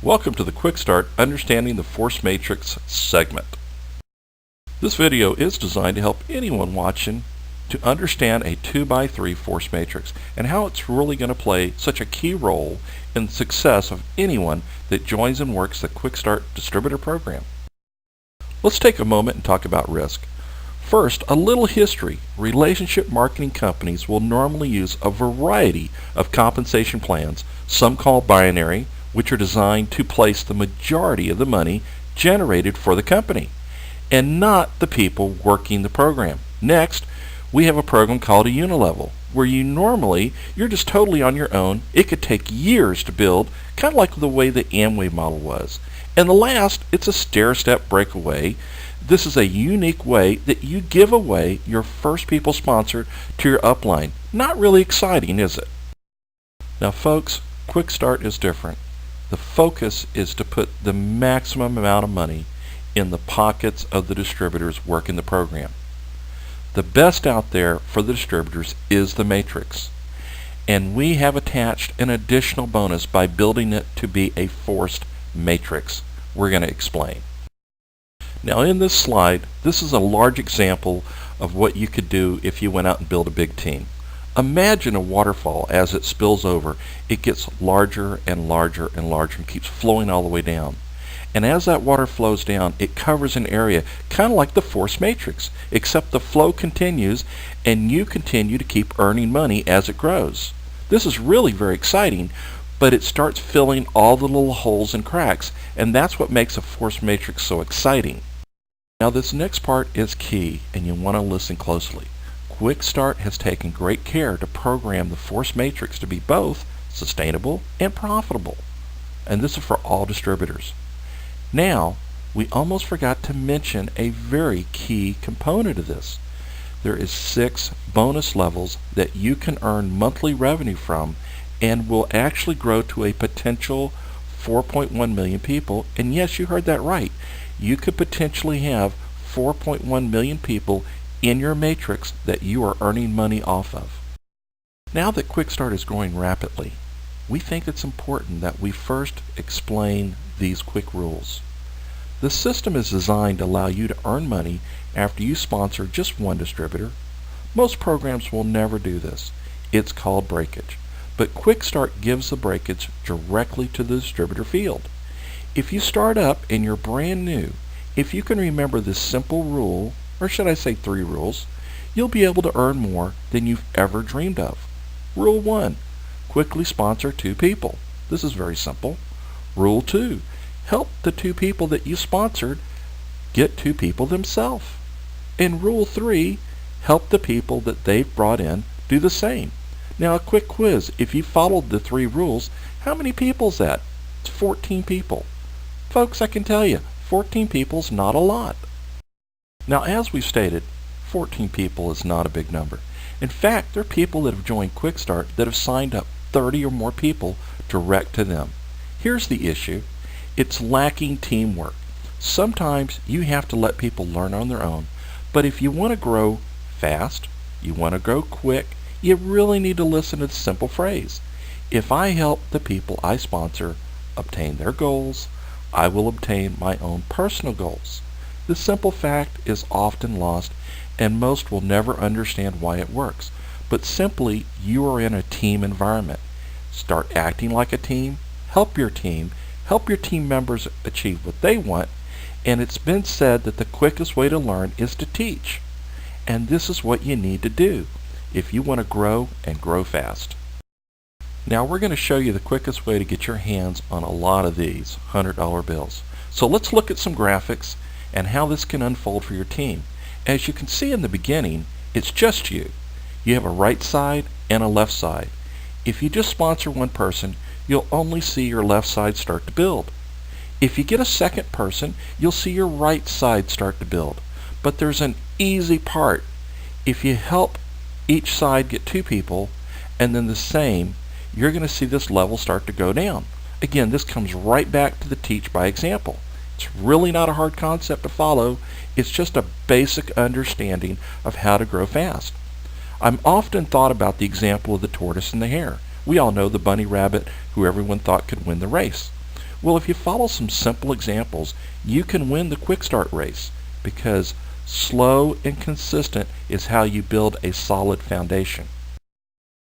Welcome to the Qxstart Understanding the Force Matrix segment. This video is designed to help anyone watching to understand a 2x3 force matrix and how it's really going to play such a key role in the success of anyone that joins and works the Qxstart distributor program. Let's take a moment and talk about risk. First, a little history. Relationship marketing companies will normally use a variety of compensation plans, some called binary, which are designed to place the majority of the money generated for the company and not the people working the program. Next, we have a program called a unilevel, where you're just totally on your own. It could take years to build, kind of like the way the Amway model was. And the last, it's a stair-step breakaway. This is a unique way that you give away your first people sponsored to your upline. Not really exciting, is it? Now folks, Qxstart is different. The focus is to put the maximum amount of money in the pockets of the distributors working the program. The best out there for the distributors is the matrix, and we have attached an additional bonus by building it to be a forced matrix. We're going to explain. Now in this slide, this is a large example of what you could do if you went out and built a big team. Imagine a waterfall. As it spills over, it gets larger and larger and larger and keeps flowing all the way down. And as that water flows down, it covers an area kind of like the force matrix, except the flow continues and you continue to keep earning money as it grows. This is really very exciting, but it starts filling all the little holes and cracks, and that's what makes a force matrix so exciting. Now this next part is key, and you want to listen closely. Qxstart has taken great care to program the force matrix to be both sustainable and profitable, and this is for all distributors. Now, we almost forgot to mention a very key component of this. There is 6 bonus levels that you can earn monthly revenue from and will actually grow to a potential 4.1 million people. And yes, you heard that right. You could potentially have 4.1 million people in your matrix that you are earning money off of. Now that Qxstart is growing rapidly, we think it's important that we first explain these quick rules. The system is designed to allow you to earn money after you sponsor just one distributor. Most programs will never do this. It's called breakage. But Qxstart gives the breakage directly to the distributor field. If you start up and you're brand new, if you can remember this simple rule, or should I say 3 rules, you'll be able to earn more than you've ever dreamed of. Rule 1, quickly sponsor 2 people. This is very simple. Rule 2, help the 2 people that you sponsored get 2 people themselves. And Rule 3, help the people that they've brought in do the same. Now a quick quiz. If you followed the 3 rules, how many people is that? It's 14 people. Folks, I can tell you, 14 people is not a lot. Now as we've stated, 14 people is not a big number. In fact, there are people that have joined Qxstart that have signed up 30 or more people direct to them. Here's the issue. It's lacking teamwork. Sometimes you have to let people learn on their own, but if you want to grow fast, you want to grow quick, you really need to listen to the simple phrase. If I help the people I sponsor obtain their goals, I will obtain my own personal goals. The simple fact is often lost, and most will never understand why it works. But simply, you are in a team environment. Start acting like a team, help your team members achieve what they want, and it's been said that the quickest way to learn is to teach. And this is what you need to do if you want to grow and grow fast. Now we're going to show you the quickest way to get your hands on a lot of these $100 bills. So let's look at some graphics and how this can unfold for your team. As you can see in the beginning, it's just you. You have a right side and a left side. If you just sponsor one person, you'll only see your left side start to build. If you get a second person, you'll see your right side start to build. But there's an easy part. If you help each side get 2 people, and then the same, you're going to see this level start to go down. Again, this comes right back to the teach by example. It's really not a hard concept to follow. It's just a basic understanding of how to grow fast. I'm often thought about the example of the tortoise and the hare. We all know the bunny rabbit who everyone thought could win the race. Well, if you follow some simple examples, you can win the quick start race, because slow and consistent is how you build a solid foundation.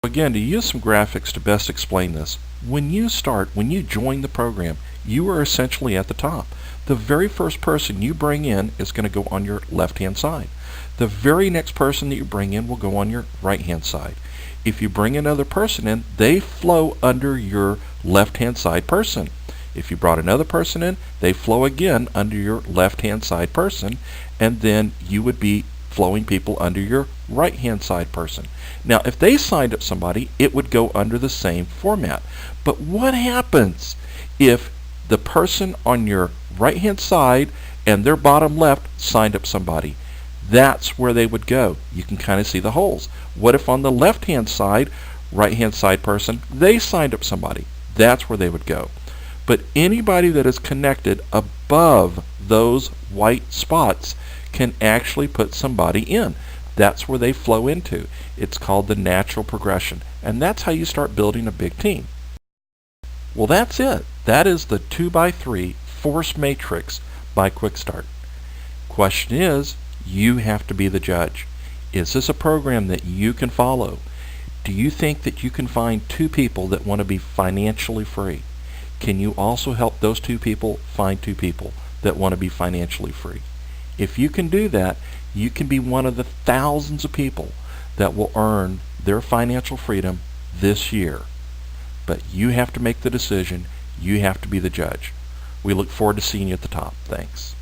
Again, to use some graphics to best explain this, when you join the program, you are essentially at the top. The very first person you bring in is going to go on your left-hand side. The very next person that you bring in will go on your right-hand side. If you bring another person in, they flow under your left-hand side person. If you brought another person in, they flow again under your left-hand side person, and then you would be flowing people under your right-hand side person. Now, if they signed up somebody, it would go under the same format. But what happens if the person on your right-hand side and their bottom left signed up somebody? That's where they would go. You can kind of see the holes. What if on the left-hand side, right-hand side person, they signed up somebody? That's where they would go. But anybody that is connected above those white spots can actually put somebody in. That's where they flow into. It's called the natural progression. And that's how you start building a big team. Well, that's it. That is the 2x3 force matrix by Qxstart. Question is, you have to be the judge. Is this a program that you can follow? Do you think that you can find two people that want to be financially free? Can you also help those two people find two people that want to be financially free? If you can do that, you can be one of the thousands of people that will earn their financial freedom this year. But you have to make the decision. You have to be the judge. We look forward to seeing you at the top. Thanks.